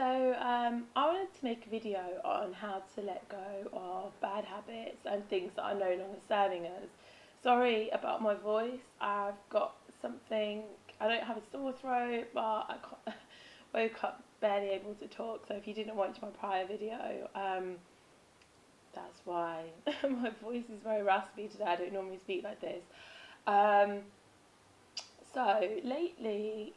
I wanted to make a video on how to let go of bad habits and things that are no longer serving us. Sorry about my voice. I've got something. I don't have a sore throat, but woke up barely able to talk. So if you didn't watch my prior video, that's why my voice is very raspy today. I don't normally speak like this. Um, so lately,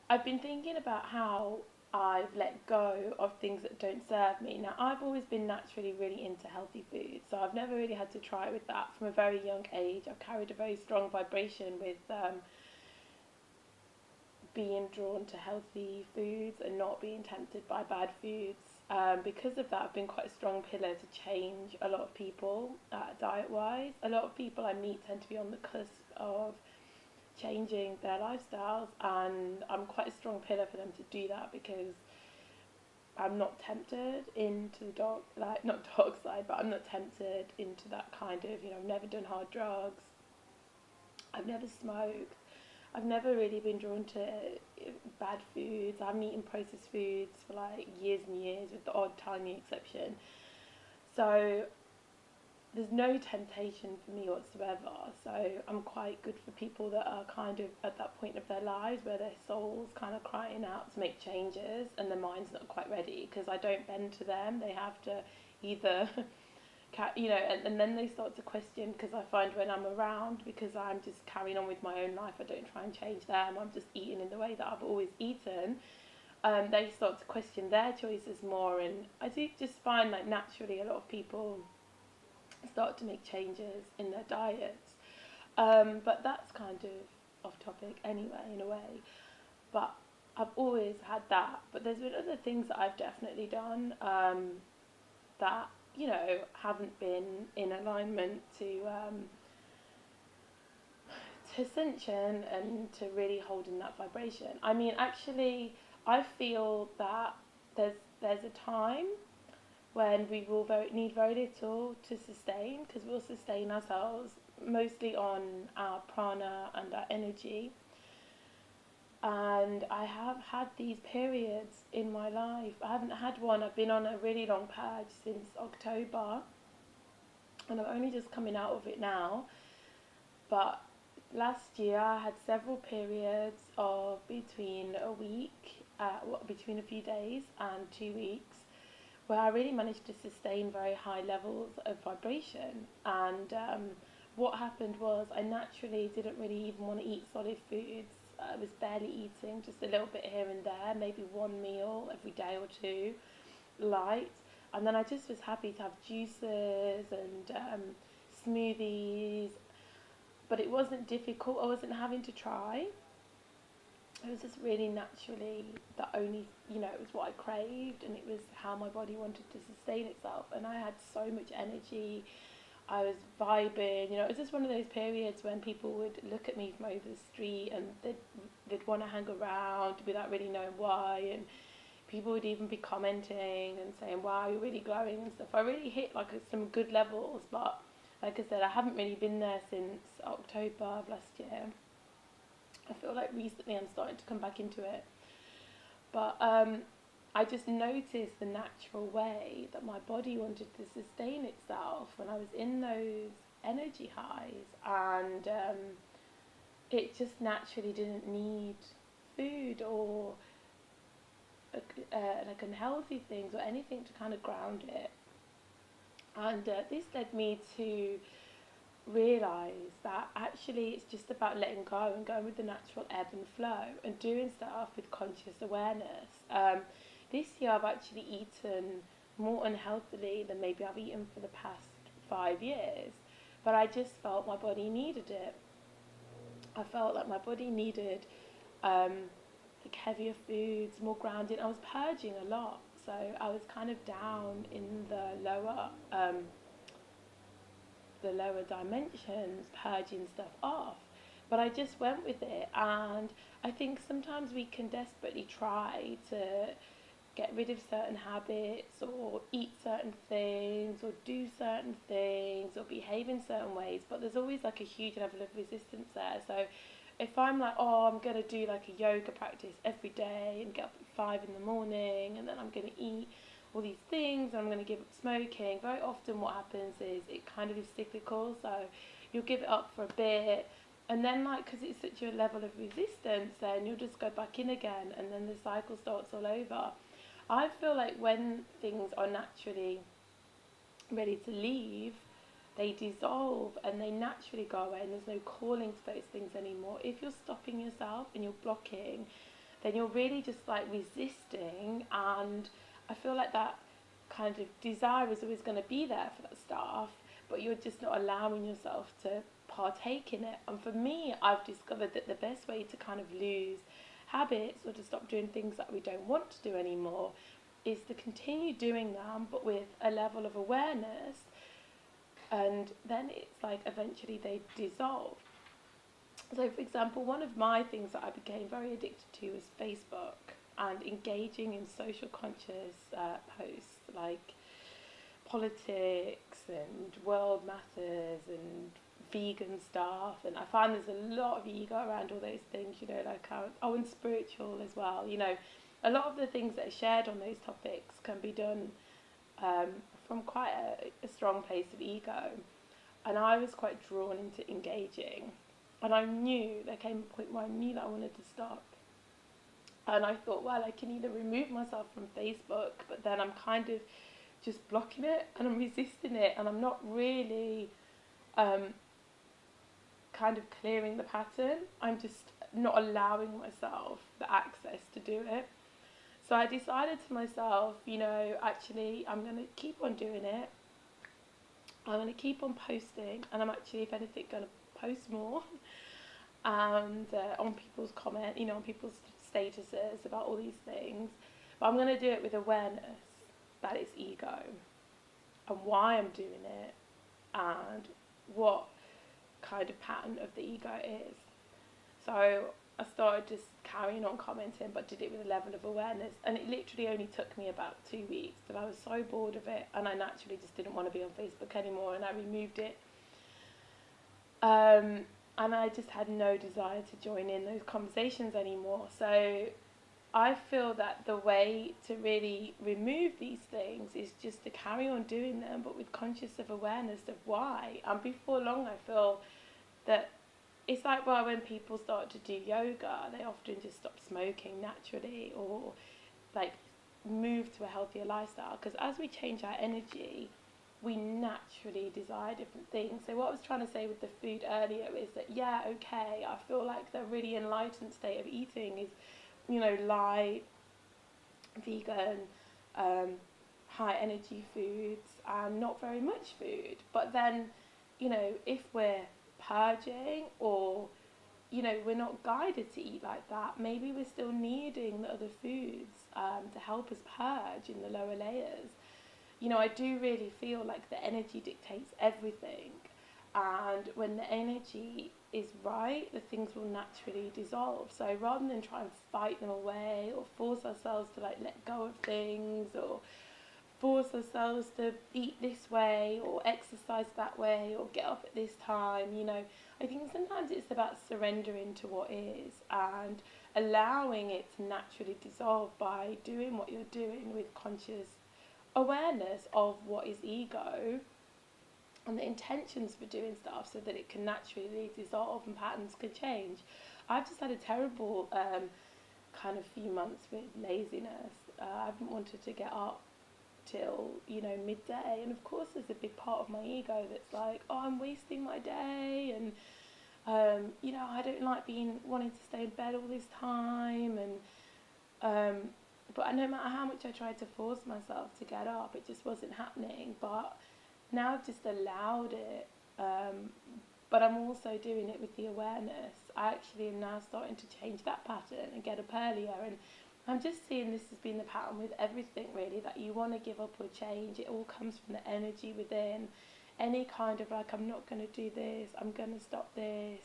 I've been thinking about how I've let go of things that don't serve me. Now, I've always been naturally really into healthy food, so I've never really had to try with that from a very young age. I've carried a very strong vibration with being drawn to healthy foods and not being tempted by bad foods. Because of that, I've been quite a strong pillar to change a lot of people diet wise. A lot of people I meet tend to be on the cusp of changing their lifestyles, and I'm quite a strong pillar for them to do that because I'm not tempted into the dark, like not dark side, but I'm not tempted into that kind of, I've never done hard drugs, I've never smoked, I've never really been drawn to bad foods. I haven't eaten processed foods for like years and years, with the odd tiny exception. So there's no temptation for me whatsoever. So I'm quite good for people that are kind of at that point of their lives where their soul's kind of crying out to make changes and their mind's not quite ready, because I don't bend to them. They have to either and then they start to question, because I find when I'm around, because I'm just carrying on with my own life, I don't try and change them, I'm just eating in the way that I've always eaten. They start to question their choices more, and I do just find like naturally a lot of people start to make changes in their diets. But that's kind of off topic anyway, in a way. But I've always had that. But there's been other things that I've definitely done that, haven't been in alignment to ascension and to really holding that vibration. I mean, actually, I feel that there's a time when we will need very little to sustain, because we'll sustain ourselves mostly on our prana and our energy. And I have had these periods in my life. I haven't had one. I've been on a really long purge since October, and I'm only just coming out of it now. But last year I had several periods of between a week, between a few days and 2 weeks, where I really managed to sustain very high levels of vibration. And what happened was I naturally didn't really even want to eat solid foods. I was barely eating, just a little bit here and there, maybe one meal every day or two, light. And then I just was happy to have juices and smoothies, but it wasn't difficult. I wasn't having to try. It was just really naturally the only, it was what I craved, and it was how my body wanted to sustain itself. And I had so much energy. I was vibing, it was just one of those periods when people would look at me from over the street and they'd want to hang around without really knowing why. And people would even be commenting and saying, wow, you're really glowing and stuff. I really hit like some good levels, but like I said, I haven't really been there since October of last year. I feel like recently I'm starting to come back into it. But I just noticed the natural way that my body wanted to sustain itself when I was in those energy highs. And it just naturally didn't need food or like unhealthy things or anything to kind of ground it. And this led me to realise that actually it's just about letting go and going with the natural ebb and flow and doing stuff with conscious awareness. This year I've actually eaten more unhealthily than maybe I've eaten for the past 5 years, but I just felt my body needed it. I felt like my body needed like heavier foods, more grounding. I was purging a lot, so I was kind of down in the lower dimensions, purging stuff off. But I just went with it, and I think sometimes we can desperately try to get rid of certain habits or eat certain things or do certain things or behave in certain ways, but there's always like a huge level of resistance there. So if I'm like, oh, I'm going to do like a yoga practice every day and get up at 5 in the morning, and then I'm going to eat all these things and I'm going to give up smoking, very often what happens is it kind of is cyclical. So you'll give it up for a bit, and then like, because it's such a level of resistance, then you'll just go back in again, and then the cycle starts all over. I feel like when things are naturally ready to leave, they dissolve and they naturally go away, and there's no calling to those things anymore. If you're stopping yourself and you're blocking, then you're really just like resisting, and I feel like that kind of desire is always going to be there for that stuff, but you're just not allowing yourself to partake in it. And for me, I've discovered that the best way to kind of lose habits or to stop doing things that we don't want to do anymore is to continue doing them, but with a level of awareness, and then it's like eventually they dissolve. So, for example, one of my things that I became very addicted to was Facebook and engaging in social conscious posts like politics and world matters and vegan stuff. And I find there's a lot of ego around all those things, you know, like, and spiritual as well. You know, a lot of the things that are shared on those topics can be done um, from quite a strong place of ego. And I was quite drawn into engaging. And I knew, there came a point where I knew that I wanted to stop. And I thought, well, I can either remove myself from Facebook, but then I'm kind of just blocking it and I'm resisting it, and I'm not really kind of clearing the pattern. I'm just not allowing myself the access to do it. So I decided to myself, you know, actually, I'm going to keep on doing it. I'm going to keep on posting, and I'm actually, if anything, going to post more and on people's comment, you know, on people's statuses about all these things. But I'm going to do it with awareness that it's ego and why I'm doing it and what kind of pattern of the ego is. So I started just carrying on commenting, but did it with a level of awareness, and it literally only took me about 2 weeks, that I was so bored of it and I naturally just didn't want to be on Facebook anymore, and I removed it. And I just had no desire to join in those conversations anymore. So I feel that the way to really remove these things is just to carry on doing them, but with conscious of awareness of why. And before long, I feel that it's like, well, when people start to do yoga, they often just stop smoking naturally, or like move to a healthier lifestyle. Because as we change our energy, we naturally desire different things. So what I was trying to say with the food earlier is that, yeah, okay, I feel like the really enlightened state of eating is, you know, light, vegan, high energy foods, and not very much food. But then, you know, if we're purging, or, you know, we're not guided to eat like that, maybe we're still needing the other foods to help us purge in the lower layers. You know, I do really feel like the energy dictates everything, and when the energy is right, the things will naturally dissolve. So rather than try and fight them away or force ourselves to like let go of things, or force ourselves to eat this way or exercise that way or get up at this time, you know, I think sometimes it's about surrendering to what is and allowing it to naturally dissolve by doing what you're doing with conscious awareness of what is ego and the intentions for doing stuff, so that it can naturally dissolve and patterns can change. I've just had a terrible kind of few months with laziness. I haven't wanted to get up till, you know, midday, and of course there's a big part of my ego that's like, oh, I'm wasting my day, and you know, I don't like wanting to stay in bed all this time, and but no matter how much I tried to force myself to get up, it just wasn't happening. But now I've just allowed it, but I'm also doing it with the awareness. I actually am now starting to change that pattern and get up earlier, and I'm just seeing this has been the pattern with everything really, that you want to give up or change. It all comes from the energy within. Any kind of like, I'm not going to do this, I'm going to stop this,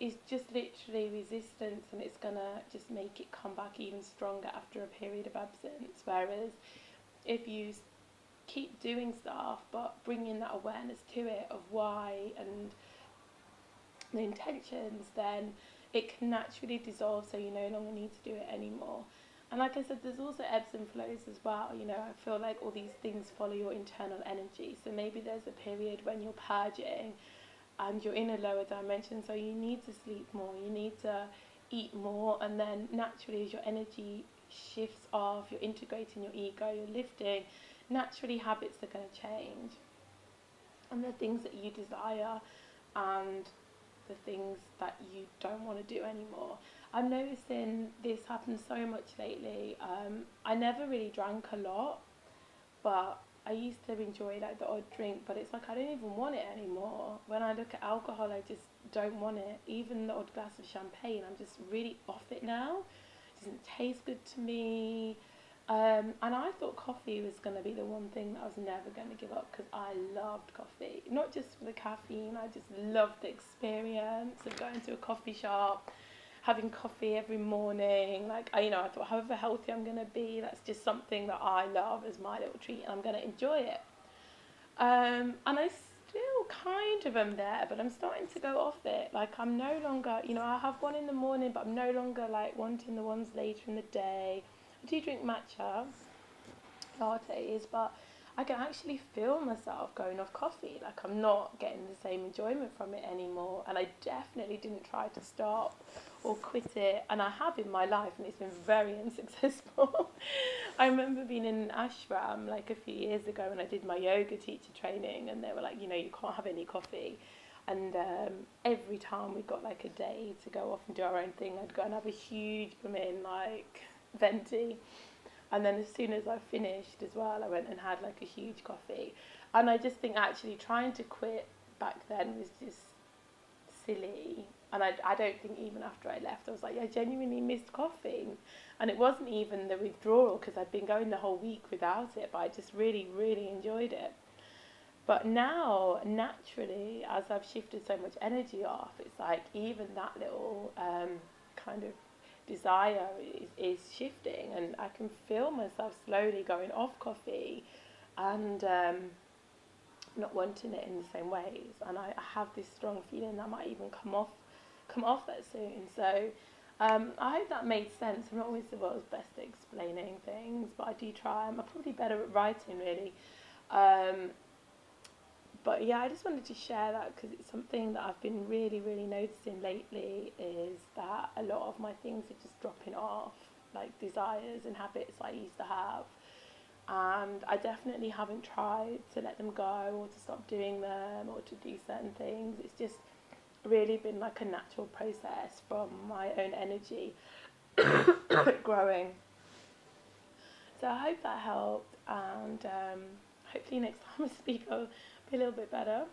is just literally resistance, and it's going to just make it come back even stronger after a period of absence. Whereas if you keep doing stuff but bringing that awareness to it of why and the intentions, then it can naturally dissolve, so you no longer need to do it anymore. And like I said, there's also ebbs and flows as well. I feel like all these things follow your internal energy. So maybe there's a period when you're purging and you're in a lower dimension, so you need to sleep more, you need to eat more, and then naturally as your energy shifts off, you're integrating your ego, you're lifting, naturally habits are going to change. And the things that you desire and the things that you don't want to do anymore. I'm noticing this happens so much lately. I never really drank a lot, but I used to enjoy like the odd drink, but it's like I don't even want it anymore. When I look at alcohol, I just don't want it. Even the odd glass of champagne, I'm just really off it now. It doesn't taste good to me. And I thought coffee was going to be the one thing that I was never going to give up, because I loved coffee. Not just for the caffeine, I just loved the experience of going to a coffee shop, having coffee every morning. Like, I thought however healthy I'm going to be, that's just something that I love as my little treat, and I'm going to enjoy it. And I still kind of am there, but I'm starting to go off it. Like, I'm no longer, I have one in the morning, but I'm no longer like wanting the ones later in the day. I do drink matcha lattes, but I can actually feel myself going off coffee. Like, I'm not getting the same enjoyment from it anymore, and I definitely didn't try to stop or quit it, and I have in my life, and it's been very unsuccessful. I remember being in an ashram like a few years ago when I did my yoga teacher training, and they were like, you can't have any coffee. And every time we got like a day to go off and do our own thing, I'd go and have a huge like venti. And then as soon as I finished as well, I went and had like a huge coffee. And I just think actually trying to quit back then was just silly. And I don't think even after I left, I was like, I genuinely missed coffee. And it wasn't even the withdrawal, because I'd been going the whole week without it, but I just really, really enjoyed it. But now, naturally, as I've shifted so much energy off, it's like even that little kind of desire is shifting, and I can feel myself slowly going off coffee and not wanting it in the same ways. And I have this strong feeling that I might even come off that soon. So I hope that made sense. I'm not always the world's best at explaining things, but I do try. I'm probably better at writing, really. But yeah, I just wanted to share that, because it's something that I've been really, really noticing lately, is that a lot of my things are just dropping off, like desires and habits I used to have. And I definitely haven't tried to let them go or to stop doing them or to do certain things. It's just really been like a natural process from my own energy growing. So I hope that helped, and hopefully next time I speak I'll be a little bit better.